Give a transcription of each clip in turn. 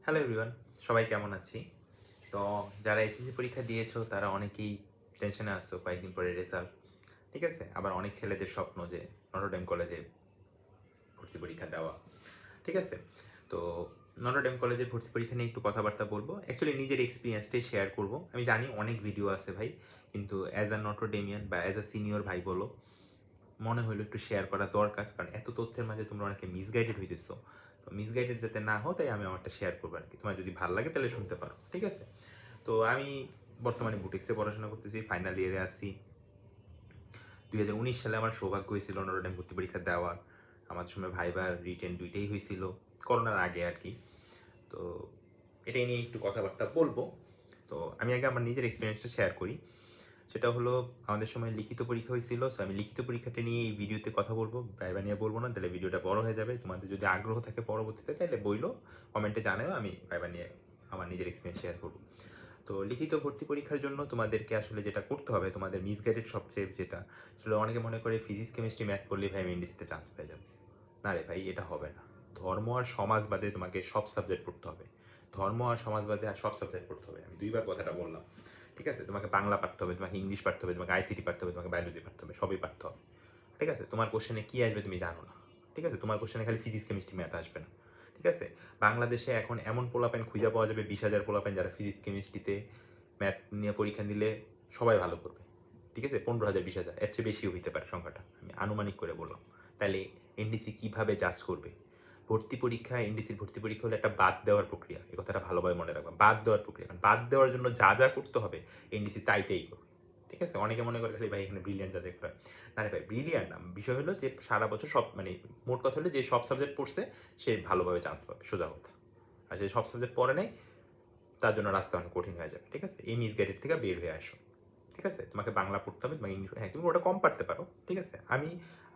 Hello everyone, সবাই কেমন আছি? তো যারা এসএসসি পরীক্ষা দিয়েছো তারা অনেকেই টেনশনে আছো কয়েকদিন পরে রেজাল্ট। ঠিক আছে? আবার অনেক ছেলেদের স্বপ্ন যে নটরডেম কলেজে ভর্তি পরীক্ষা দেওয়া। ঠিক আছে? তো নটরডেম কলেজের ভর্তি পরীক্ষা নিয়ে একটু কথাবার্তা বলবো। অ্যাকচুয়ালি নিজের এক্সপিরিয়েন্সটাই শেয়ার করব। আমি জানি অনেক ভিডিও আছে ভাই, কিন্তু অ্যাজ আ নটরডেমিয়ান বা অ্যাজ আ সিনিয়র ভাই বলো, মনে হইলো একটু শেয়ার করা দরকার। কারণ এত তথ্যের মাঝে তোমরা অনেকে মিসগাইডেড হইতেছো। তো মিসগাইডেড যাতে না হও তাই আমি আমারটা শেয়ার করবো আর কি। তোমার যদি ভালো লাগে তাহলে শুনতে পারো। ঠিক আছে? তো আমি বর্তমানে বুটিক্সে পড়াশোনা করতেছি, ফাইনাল ইয়ারে আছি। 2019 সালে আমার সৌভাগ্য হয়েছিল নটরডেম ভর্তি পরীক্ষা দেওয়ার। আমার সময় ভাইবার রিটেন দুইটাই হয়েছিল, করোনার আগে আর কি। তো এটাই নিয়ে একটু কথাবার্তা বলবো। তো আমি আগে আমার নিজের এক্সপিরিয়েন্সটা শেয়ার করি। সেটা হলো, আমাদের সময় লিখিত পরীক্ষা হয়েছিল। সো আমি লিখিত পরীক্ষাটা নিয়ে এই ভিডিওতে কথা বলবো, ভাইবা নিয়ে বলবো না, তাহলে ভিডিওটা বড় হয়ে যাবে। তোমাদের যদি আগ্রহ থাকে পরবর্তীতে তাহলে বইলো, কমেন্টে জানাও, আমি ভাইবা নিয়ে আমার নিজের এক্সপিরিয়েন্স শেয়ার করবো। তো লিখিত ভর্তি পরীক্ষার জন্য তোমাদেরকে আসলে যেটা করতে হবে, তোমাদের মিসগাইডেড সবচেয়ে যেটা, আসলে অনেকে মনে করে ফিজিক্স কেমিস্ট্রি ম্যাথ পড়লে ভাই আমি এনডিসিতে চান্স পেয়ে যাবো। না রে ভাই, এটা হবে না। ধর্ম আর সমাজ বাদে তোমাকে সব সাবজেক্ট পড়তে হবে। ধর্ম আর সমাজ বাদে আর সব সাবজেক্ট পড়তে হবে। আমি দুইবার কথাটা বললাম। ঠিক আছে? তোমাকে বাংলা পারতে হবে, তোমাকে ইংলিশ পারতে হবে, তোমাকে আইসিটি পারতে হবে, তোমাকে বায়োলজি পারতে হবে, সবই পারতে হবে। ঠিক আছে? তোমার কোশ্চেনে কী আসবে তুমি জানো না। ঠিক আছে? তোমার কোশ্চেনে খালি ফিজিক্স কেমিস্ট্রি ম্যাথ আসবে না। ঠিক আছে? বাংলাদেশে এখন এমন পোলাপেন খুঁজে পাওয়া যাবে 20,000 পোলাপেন যারা ফিজিক্স কেমিস্ট্রিতে ম্যাথ নিয়ে পরীক্ষা দিলে সবাই ভালো করবে। ঠিক আছে? 15,000 20,000 এর চেয়ে বেশিও হইতে পারে সংখ্যাটা, আমি আনুমানিক করে বললাম। তাহলে এনডিসি কীভাবে জাজ করবে? ভর্তি পরীক্ষা, এনডিসির ভর্তি পরীক্ষা হলো একটা বাদ দেওয়ার প্রক্রিয়া। এই কথাটা ভালোভাবে মনে রাখবা, বাদ দেওয়ার প্রক্রিয়া। কারণ বাদ দেওয়ার জন্য যা যা করতে হবে এনডিসি তাই করবে। ঠিক আছে? অনেকে মনে করে খালি ভাই এখানে ব্রিলিয়ান্ট যাচাই করা। না রে ভাই, ব্রিলিয়ান্ট না। বিষয় হলো যে সারা বছর সব, মানে মোট কথা হলো যে সব সাবজেক্ট পড়ছে সে ভালোভাবে চান্স পাবে, সোজা কথা। আর যে সব সাবজেক্ট পড়ে নাই তার জন্য রাস্তা অনেক কঠিন হয়ে যাবে। ঠিক আছে? এই মিসগাইডেড থেকে বের হয়ে আসো। ঠিক আছে? তোমাকে বাংলা পড়তে হবে, তোমাকে ইংলিশ, হ্যাঁ তুমি ওটা কম পারতে পারো। ঠিক আছে? আমি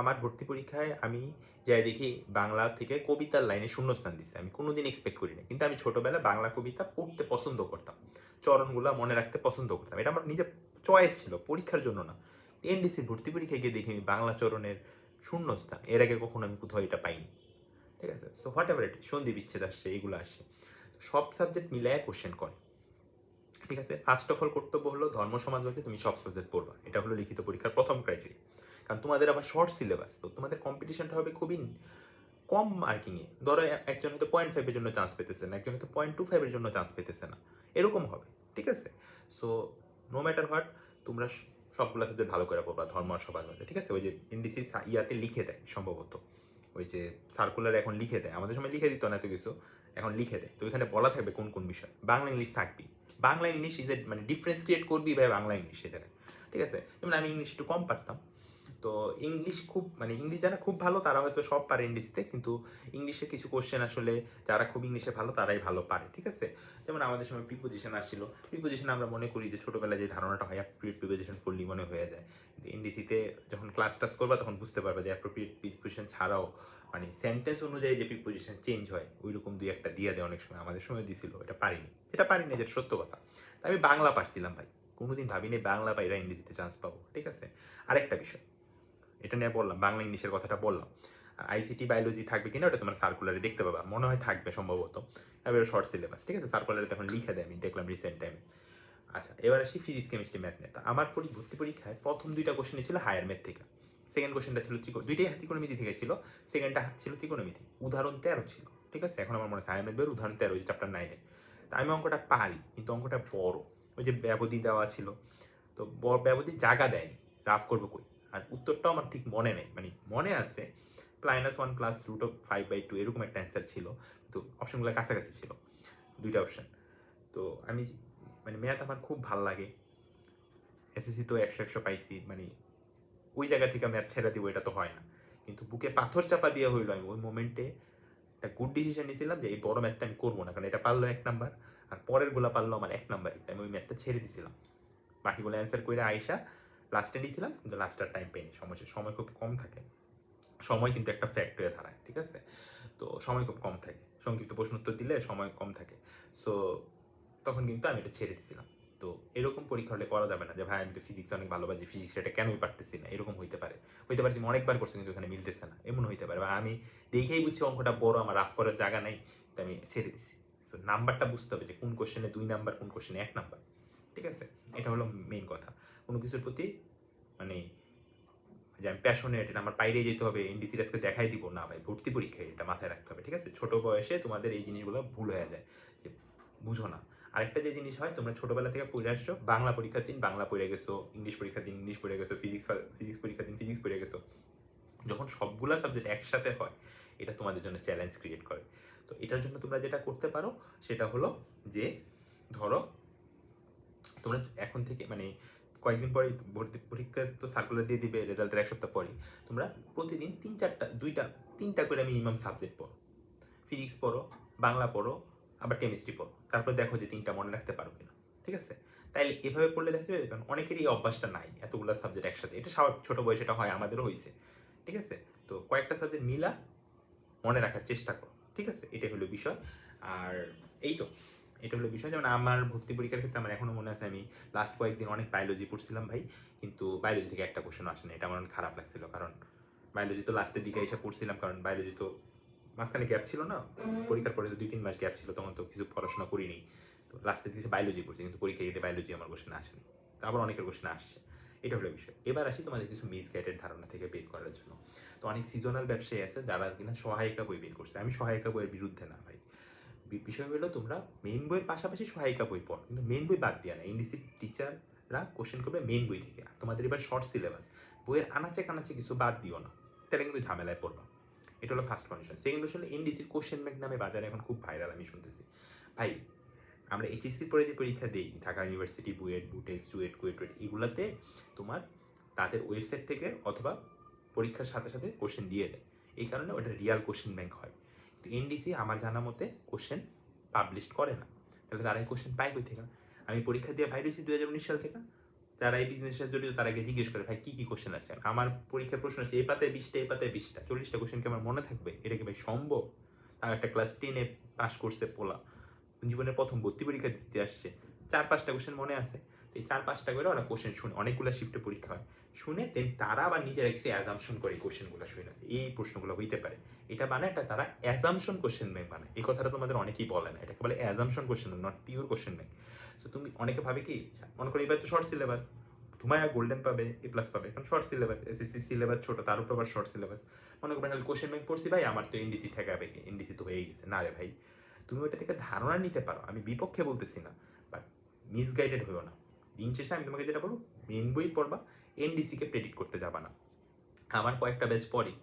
আমার ভর্তি পরীক্ষায় আমি যাই দেখি বাংলা থেকে কবিতার লাইনে শূন্যস্থান দিচ্ছে, আমি কোনোদিন এক্সপেক্ট করি না। কিন্তু আমি ছোটবেলায় বাংলা কবিতা পড়তে পছন্দ করতাম, চরণগুলা মনে রাখতে পছন্দ করতাম। এটা আমার নিজের চয়েস ছিল, পরীক্ষার জন্য না। এনডিসির ভর্তি পরীক্ষায় গিয়ে দেখি আমি বাংলা চরণের শূন্যস্থান, এর আগে কখনো আমি কোথাও এটা পাইনি। ঠিক আছে? সো হোয়াট এভার ইট, সন্ধি বিচ্ছেদ আসছে, এগুলো আসে, সব সাবজেক্ট মিলায় কোশ্চেন করে। ঠিক আছে? ফার্স্ট অফ অল কর্তব্য হলো ধর্ম সমাজবাদে তুমি সব সাবজেক্ট পড়বা। এটা হলো লিখিত পরীক্ষার প্রথম ক্রাইটেরিয়া। কারণ তোমাদের আবার শর্ট সিলেবাস, তো তোমাদের কম্পিটিশনটা হবে খুবই কম মার্কিংয়ে। ধরো একজন হয়তো 0.5 এর জন্য চান্স পেতেছে না, একজন হয়তো 0.25 এর জন্য চান্স পেতেছে না, এরকম হবে। ঠিক আছে? সো নো ম্যাটার হোয়াট, তোমরা সবগুলো সাবজেক্ট ভালো করে পড়বা, ধর্ম আর সমাজবাদে। ঠিক আছে? ওই যে এনডিসি ইয়াতে লিখে দেয় সম্ভবত, ওই যে সার্কুলার এখন লিখে দেয়, আমাদের সময় লিখে দিত না এত কিছু, এখন লিখে দেয়। তো ওইখানে বলা থাকবে কোন কোন বিষয়। বাংলা ইংলিশ থাকবি। বাংলা ইংলিশ ইজ এ, মানে ডিফারেন্স ক্রিয়েট করবি ভাই বাংলা ইংলিশ এ জায়গায়। ঠিক আছে? যেমন আমি ইংলিশ একটু কম পারতাম, তো ইংলিশ খুব, মানে ইংলিশ যারা খুব ভালো তারা হয়তো সব পারে ইংলিশতে, কিন্তু ইংলিশে কিছু কোশ্চেন আসলে যারা খুব ইংলিশে ভালো তারাই ভালো পারে। ঠিক আছে? যেমন আমাদের সময় প্রিপোজিশন আসছিল, প্রিপোজিশন আমরা মনে করি যে ছোটোবেলায় যে ধারণাটা হয় প্রিপোজিশন পড়লি মনে হয়ে যায়, কিন্তু এনডিসিতে যখন ক্লাস টাস করবা তখন বুঝতে পারবে যে অ্যাপ্রোপ্রিয়েট প্রিপোজিশন ছাড়াও, মানে সেন্টেন্স অনুযায়ী যে প্রিপোজিশন চেঞ্জ হয় ওই রকম দুই একটা দিয়ে দেয় অনেক সময়, আমাদের সময় দিছিল। এটা পারিনি, যেটা পারিনি যেটা সত্য কথা। তাই আমি বাংলা পারছিলাম ভাই, কোনোদিন ভাবিনি বাংলা পাইরা ইংরেজিতে চান্স পাবো। ঠিক আছে? আরেকটা বিষয়, এটা নিয়ে বললাম, বাংলা ইংলিশের কথাটা বললাম। আর আইসিটি বায়োলজি থাকবে কিনা ওটা তোমার সার্কুলারে দেখতে পাবা, মনে হয় থাকবে সম্ভবত। এবার শর্ট সিলেবাস। ঠিক আছে? সার্কুলারে তখন লিখে দেয়, আমি দেখলাম রিসেন্ট টাইমে। আচ্ছা, এবার আসি ফিজিক্স কেমিস্ট্রি ম্যাথ নিয়ে। তো আমার ভর্তি পরীক্ষায় প্রথম দুইটা কোশ্চেনই ছিল হায়ার ম্যাথ থেকে, সেকেন্ড কোশ্চেনটা ছিল দুইটাই ত্রিকোণমিতি থেকে ছিল, সেকেন্ডটা ছিল ত্রিকোণমিতি, উদাহরণ 13 ছিল। ঠিক আছে? এখন আমার মনে হয় হায়ার ম্যাথ বইয়ের উদাহরণ 13, যে চ্যাপ্টার 9-এ। তা আমি অঙ্কটা পারি, কিন্তু অঙ্কটা বড়, ওই যে ব্যবধি দেওয়া ছিল, তো ব্যবধি জায়গা দেয়নি, রাফ করবো কই। আর উত্তরটাও আমার ঠিক মনে নেই, মানে মনে আছে -1 প্লাস √5/2 এরকম একটা অ্যান্সার ছিল, কিন্তু অপশনগুলো কাছাকাছি ছিল, দুইটা অপশন। তো আমি, মানে ম্যাথ আমার খুব ভাল লাগে, এসএসসি তো 100-100 পাইছি, মানে ওই জায়গা থেকে ম্যাথ ছেড়ে দিব এটা তো হয় না। কিন্তু বুকে পাথর চাপা দিয়ে হইলো, আমি ওই মোমেন্টে একটা গুড ডিসিশন নিয়েছিলাম যে এই বড় ম্যাথটা আমি করবো না, কারণ এটা পারলো 1 নাম্বার, আর পরের গুলা পারলো আমার 1 নাম্বারই, আমি ওই ম্যাথটা ছেড়ে দিছিলাম। বাকিগুলো অ্যান্সার করে আইসা লাস্টে নিয়েছিলাম, কিন্তু লাস্টটার টাইম পাইনি, সময় খুব কম থাকে। সময় কিন্তু একটা ফ্যাক্ট হয়ে দাঁড়ায়। ঠিক আছে? তো সময় খুব কম থাকে, সংক্ষিপ্ত প্রশ্ন উত্তর দিলে সময় কম থাকে। সো তখন কিন্তু আমি এটা ছেড়ে দিছিলাম। তো এরকম পরীক্ষা হলে করা যাবে না যে ভাই আমি তো ফিজিক্স অনেক ভালোবাসি, ফিজিক্স এটা কেনই পারতেছি না, এরকম হইতে পারে। তুমি অনেকবার করছো কিন্তু এখানে মিলতেছে না, এমন হইতে পারে। বা আমি দেখেই বুঝছি অঙ্কটা বড়, আমার রাফ করার জায়গা নাই, তো আমি ছেড়ে দিছি। সো নাম্বারটা বুঝতে হবে যে কোন কোশ্চেনে 2 নাম্বার, কোন কোশ্চেনে 1 নাম্বার। ঠিক আছে, এটা হলো মেইন কথা। কোনো কিছুর প্রতি মানে যে আমি প্যাশনেট, এটা আমার বাইরে যেতে হবে, এনডিসির আজকে দেখাই দিব না ভাই, ভর্তি পরীক্ষায় এটা মাথায় রাখতে হবে। ঠিক আছে, ছোট বয়সে তোমাদের এই জিনিসগুলো ভুল হয়ে যায়, যে বুঝো না। আরেকটা যে জিনিস হয়, তোমরা ছোটবেলা থেকে পড়ে আসছো, বাংলা পরীক্ষার দিন বাংলা পড়ে গেছো, ইংলিশ পরীক্ষার দিন ইংলিশ পড়ে গেছো, ফিজিক্স পরীক্ষার দিন ফিজিক্স পড়ে গেছো। যখন সবগুলা সাবজেক্ট একসাথে হয়, এটা তোমাদের জন্য চ্যালেঞ্জ ক্রিয়েট করে। তো এটার জন্য তোমরা যেটা করতে পারো সেটা হলো যে, ধরো তোমরা এখন থেকে মানে কয়েকদিন পরে ভর্তি পরীক্ষার তো সার্কুলার দিয়ে দিবে রেজাল্টের 1 সপ্তাহ পরে, তোমরা প্রতিদিন 3-4টা করে মিনিমাম সাবজেক্ট পড়ো। ফিজিক্স পড়ো, বাংলা পড়ো, আবার কেমিস্ট্রি পড়ো, তারপর দেখো যে 3টা মনে রাখতে পারো কিনা। ঠিক আছে, তাইলে এভাবে পড়লে দেখা যাবে, কারণ অনেকেরই এই অভ্যাসটা নাই এতগুলো সাবজেক্ট একসাথে। এটা স্বাভাবিক, ছোট বয়সে এটা হয়, আমাদেরও হয়েছে। ঠিক আছে, তো কয়েকটা সাবজেক্ট মিলা মনে রাখার চেষ্টা করো। ঠিক আছে, এটাই হলো বিষয়। আর এই তো এটা হলো বিষয়। যেমন আমার ভর্তি পরীক্ষার ক্ষেত্রে আমার এখনো মনে আছে, আমি লাস্ট কয়েকদিন অনেক বায়োলজি পড়ছিলাম ভাই, কিন্তু বায়োলজি থেকে একটা কোশ্চেন আসে না। এটা আমার অনেক খারাপ লাগছিল, কারণ বায়োলজি তো লাস্টের দিকে এসে পড়ছিলাম, কারণ বায়োলজি তো মাঝখানে গ্যাপ ছিল না, পরীক্ষার পরে তো 2-3 মাস গ্যাপ ছিল, তখন তো কিছু পড়াশোনা করিনি। তো লাস্টের দিকে বায়োলজি পড়ছি, কিন্তু পরীক্ষায় গিয়ে বায়োলজি আমার কোশ্চেন আসেনি। তো আবার অনেকের কোশ্চেন আসছে। এটা হলো বিষয়। এবার আসি তোমাদের কিছু মিসগাইডেড ধারণা থেকে বের করার জন্য। তো অনেক সিজনাল ব্যবসায়ী আছে যারা কিনা সহায়িকা বই বের করছে। আমি সহায়িকা বইয়ের বিরুদ্ধে না ভাই। বিষয় হলো, তোমরা মেইন বইয়ের পাশাপাশি সহায়িকা বই পড়ো, কিন্তু মেইন বই বাদ দিয়া না। এনডিসি টিচাররা কোশ্চেন করবে মেইন বই থেকে। আর তোমাদের এবার শর্ট সিলেবাস, বইয়ের আনাচে কানাচে কিছু বাদ দিও না, তাহলে কিন্তু ঝামেলায় পড়বা। এটা হলো ফার্স্ট কন্ডিশন। সেকেন্ড হলো এনডিসির কোশ্চেন ব্যাংক নামে বাজারে এখন খুব ভাইরাল, আমি শুনতেছি ভাই। আমরা এইচএসসির পরে যে পরীক্ষা দিই, ঢাকা ইউনিভার্সিটি, বুয়েট, বুটেক্স, চুয়েট, কুয়েট, এগুলাতে তোমার তাদের ওয়েবসাইট থেকে অথবা পরীক্ষার সাথে সাথে কোশ্চেন দিয়ে দেয়। এই কারণে ওটা রিয়াল কোশ্চেন ব্যাংক হয়। তো এনডিসি আমার জানা মতে কোশ্চেন পাবলিশ করে না। তাহলে তারা এই কোশ্চেন পায় কই থেকে? আমি পরীক্ষা দিয়ে বাইরে হয়েছি 2019 সাল থেকে। যারা এই বিজনেসের সাথে জড়িত তারা আগে জিজ্ঞেস করে, ভাই কী কী কোশ্চেন আসছে? আমার পরীক্ষার প্রশ্ন আছে এই পাতায় 20টা, এই পাতায় 20টা, 40টা কোশ্চেন কি আমার মনে থাকবে? এটা কি ভাই সম্ভব? তার একটা ক্লাস 10-এ পাস করছে পোলা, জীবনের প্রথম ভর্তি পরীক্ষা দিতে আসছে, 4-5টা কোশ্চেন মনে আছে। এই 4-5টা করে ওরা কোশ্চেন শুনে, অনেকগুলো শিফটে পরীক্ষা হয়, শুনে দেন তারা আবার নিজেরা কিছু অ্যাজামশন করে কোশ্চেনগুলো শুনে, এই প্রশ্নগুলো হইতে পারে। এটা বানায় একটা তারা অ্যাজামশন কোশ্চেন ব্যাংক বানায়। এই কথাটা তোমাদের অনেকেই বলে না, এটাকে বলে assumption question, not pure question bank. So তুমি অনেকে ভাবে কি, মনে করো এবার তো শর্ট সিলেবাস, তোমায় গোল্ডেন পাবে, এ প্লাস পাবে, কারণ শর্ট সিলেবাস, এসএসসি সিলেবাস ছোট, তার উপর আবার শর্ট সিলেবাস। মনে করবেন কোশ্চেন ব্যাংক পড়ছি ভাই, আমার তো এনডিসি ঠেকাবে, এনডিসি তো হয়েই গেছে। না রে ভাই, তুমি ওইটা থেকে ধারণা নিতে পারো, আমি বিপক্ষে বলতেছি না, বাট মিসগাইডেড হইও না। দিন শেষে আমি তোমাকে যেটা বলবো, মেন বই পড়বা, এনডিসিকে প্রেডিক্ট করতে যাবা না। আমার কয়েকটা ব্যাচ পরে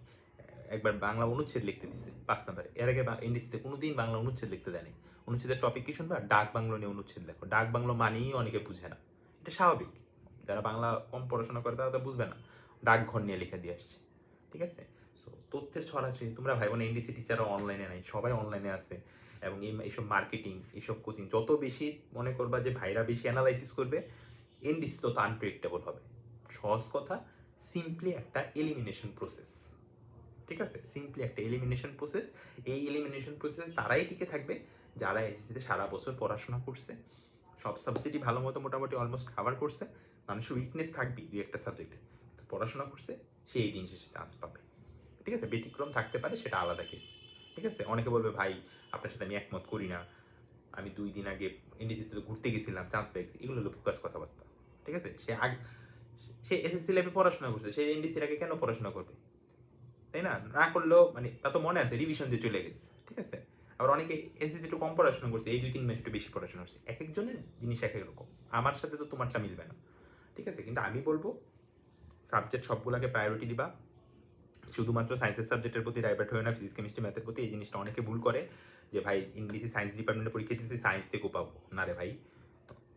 একবার বাংলা অনুচ্ছেদ লিখতে দিচ্ছে 5 নাম্বারে, এর আগে এনডিসিতে কোনোদিন বাংলা অনুচ্ছেদ লিখতে দেয়নি। অনুচ্ছেদের টপিক কি শুনবা? ডাক বাংলো নিয়ে অনুচ্ছেদ লেখো। ডাক বাংলো মানেই অনেকে বুঝে না, এটা স্বাভাবিক। যারা বাংলা কম পড়াশোনা করে তারা তো বুঝবে না, ডাকঘর নিয়ে লিখে দিয়ে আসছে। ঠিক আছে, সো তথ্যের ছড়াছড়ি, তোমরা ভাই বোন এনডিসি টিচাররা অনলাইনে নাই, সবাই অনলাইনে আছে। এবং এইসব মার্কেটিং, এইসব কোচিং যত বেশি মনে করবা যে ভাইরা বেশি অ্যানালাইসিস করবে, এনডিসি তত আনপ্রেডিক্টেবল হবে। সহজ কথা, সিম্পলি একটা এলিমিনেশন প্রসেস। ঠিক আছে, সিম্পলি একটা এলিমিনেশন প্রসেস। এই এলিমিনেশন প্রসেসে তারাই টিকে থাকবে যারা এসএসসিতে সারা বছর পড়াশোনা করছে, সব সাবজেক্টই ভালো মতো মোটামুটি অলমোস্ট কভার করছে। মানুষের উইকনেস থাকবেই 2-1টা সাবজেক্টে, তো পড়াশোনা করছে, সে এই দিন শেষে চান্স পাবে। ঠিক আছে, ব্যতিক্রম থাকতে পারে, সেটা আলাদা কেস। ঠিক আছে, অনেকে বলবে ভাই আপনার সাথে আমি একমত করি না, আমি 2 দিন আগে এনডিসিতে ঘুরতে গেছিলাম, চান্স পেয়েছি, এগুলো হলো ফোকাস কথাবার্তা। ঠিক আছে, সে এসএসসি লেভে পড়াশোনা করছে, সে এনডিসির আগে কেন পড়াশোনা করবে? তাই না? না করলেও মানে তা তো মনে আছে, রিভিশন দিয়ে চলে গেছে। ঠিক আছে, আবার অনেকে এসএসসি একটু কম পড়াশোনা করছে, এই 2-3 মাস একটু বেশি পড়াশোনা করছে। এক একজনের জিনিস এক এক রকম, আমার সাথে তো তোমারটা মিলবে না। ঠিক আছে, কিন্তু আমি বলবো সাবজেক্ট সবগুলোকে প্রায়োরিটি দিবা। শুধুমাত্র সায়েন্সের সাবজেক্টের প্রতি ডাইভার্ট হয়ে না, ফিজিক্স কেমিস্ট্রি ম্যাথের প্রতি। এই জিনিসটা অনেকে ভুল করে, যে ভাই ইংলিশে সায়েন্স ডিপার্টমেন্টে পরীক্ষা দিচ্ছি, সায়েন্স থেকে পাবো না রে ভাই।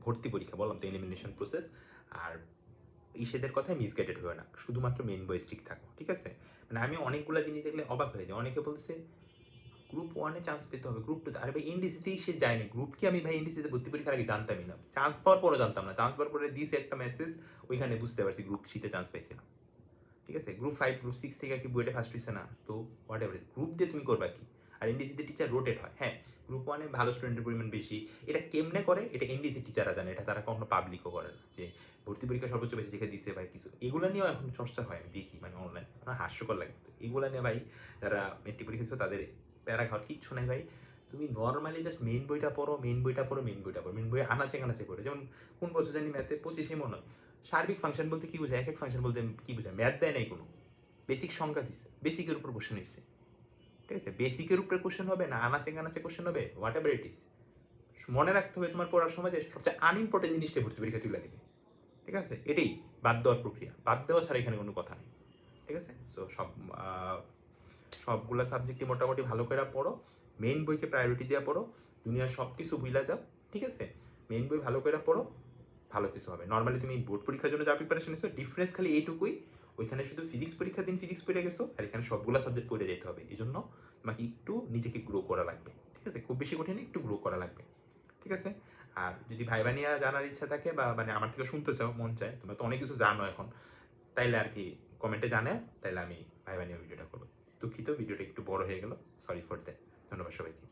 ভর্তি পরীক্ষা বললাম তো, এলিমিনেশন প্রসেস। আর ইসেদের কথায় মিসগাইডেড হয়ে না, শুধুমাত্র মেন বই স্ট্রিক থাকো। ঠিক আছে, মানে আমি অনেকগুলো জিনিস দেখলে অবাক হয়ে যায়। অনেকে বলছে গ্রুপ 1-এ চান্স পেতে হবে, গ্রুপ 2-তে। আরে ভাই এনডিসিতেই সে যায়নি, গ্রুপ কি আমি ভাই এনডিসিতে ভর্তি পরীক্ষার আগে জানতামই না, চান্স পাওয়ার পরও জানতাম না। চান্স পাওয়ার পরে দিছে একটা মেসেজ, ওইখানে বুঝতে পারছি গ্রুপ 3-তে চান্স পাইছিলাম। ঠিক আছে, গ্রুপ 5, গ্রুপ 6 থেকে কি বুয়েটে ফার্স্ট হয়েছে না? তো হোয়াট এভার, গ্রুপ দিয়ে তুমি করবা কি? আর এনডিসিতে টিচার রোটেট হয়। হ্যাঁ, গ্রুপ 1-এ ভালো স্টুডেন্টের পরিমাণ বেশি। এটা কেমনে করে, এটা এনডিসি টিচাররা জানে, এটা তারা কখনো পাবলিকও করে না। যে ভর্তি পরীক্ষা সর্বোচ্চ বেশি যেখানে দিছে ভাই কিছু, এগুলো নিয়েও এখন চর্চা হয়, আমি দেখি মানে অনলাইন, আমার হাস্যকর লাগে। তো এগুলো নিয়ে ভাই যারা মেট্রিক পরীক্ষা ছিল তাদের প্যারা খাওয়ার কিচ্ছু নাই ভাই। তুমি নর্মালি জাস্ট মেইন বইটা পড়ো, মেইন বই আনাচে কানাচে পড়ে। যেমন কোন বছর জানি ম্যাথে 25 মনে হয় সার্বিক ফাংশন বলতে কি বোঝায়, এক এক ফাংশন বলতে কি বোঝায়, ম্যাথ দেয় নাই কোনো, বেসিক সংখ্যা দিচ্ছে, বেসিকের উপর কোশ্চেন হয়েছে, ঠিক আছে? বেসিকের উপরে কোশ্চেন হবে না আনাচে কানাচে কোশ্চেন হবে, হোয়াট এভার ইট ইজ। মনে রাখতে হবে তোমার পড়ার সময় যে সবচেয়ে আনইম্পর্টেন্ট জিনিসটা ভর্তি পরীক্ষা তুলে দিবে, ঠিক আছে? এটাই বাদ দেওয়ার প্রক্রিয়া, বাদ দেওয়া ছাড়া এখানে কোনো কথা নেই, ঠিক আছে? সো সবগুলা সাবজেক্টই মোটামুটি ভালো করে পড়ো, মেইন বইকে প্রায়োরিটি দিয়ে পড়ো, দুনিয়ার সব কিছু ভুলা যাও, ঠিক আছে? মেইন বই ভালো করে পড়ো, ভালো কিছু হবে। নর্মালি তুমি বোর্ড পরীক্ষার জন্য যা প্রিপারেশন নিচ্ছো, ডিফারেন্স খালি এইটুকুই, ওইখানে শুধু ফিজিক্স পরীক্ষার দিন ফিজিক্স পড়ে গেছো, আর এখানে সবগুলা সাবজেক্ট পড়ে যেতে হবে। এই জন্য তোমাকে একটু নিজেকে গ্রো করা লাগবে, ঠিক আছে? খুব বেশি কঠিন, একটু গ্রো করা লাগবে, ঠিক আছে? আর যদি ভাইবা নিয়ে জানার ইচ্ছা থাকে বা মানে আমার থেকে শুনতে চাও, মন চায়, তোমরা তো অনেক কিছু জানো এখন, তাইলে আর কি কমেন্টে জানে, তাইলে আমি ভাইবা নিয়ে ভিডিওটা করবো। দুঃখিত ভিডিওটা একটু বড় হয়ে গেল, সরি ফর দ্যাট। ধন্যবাদ সবাইকে।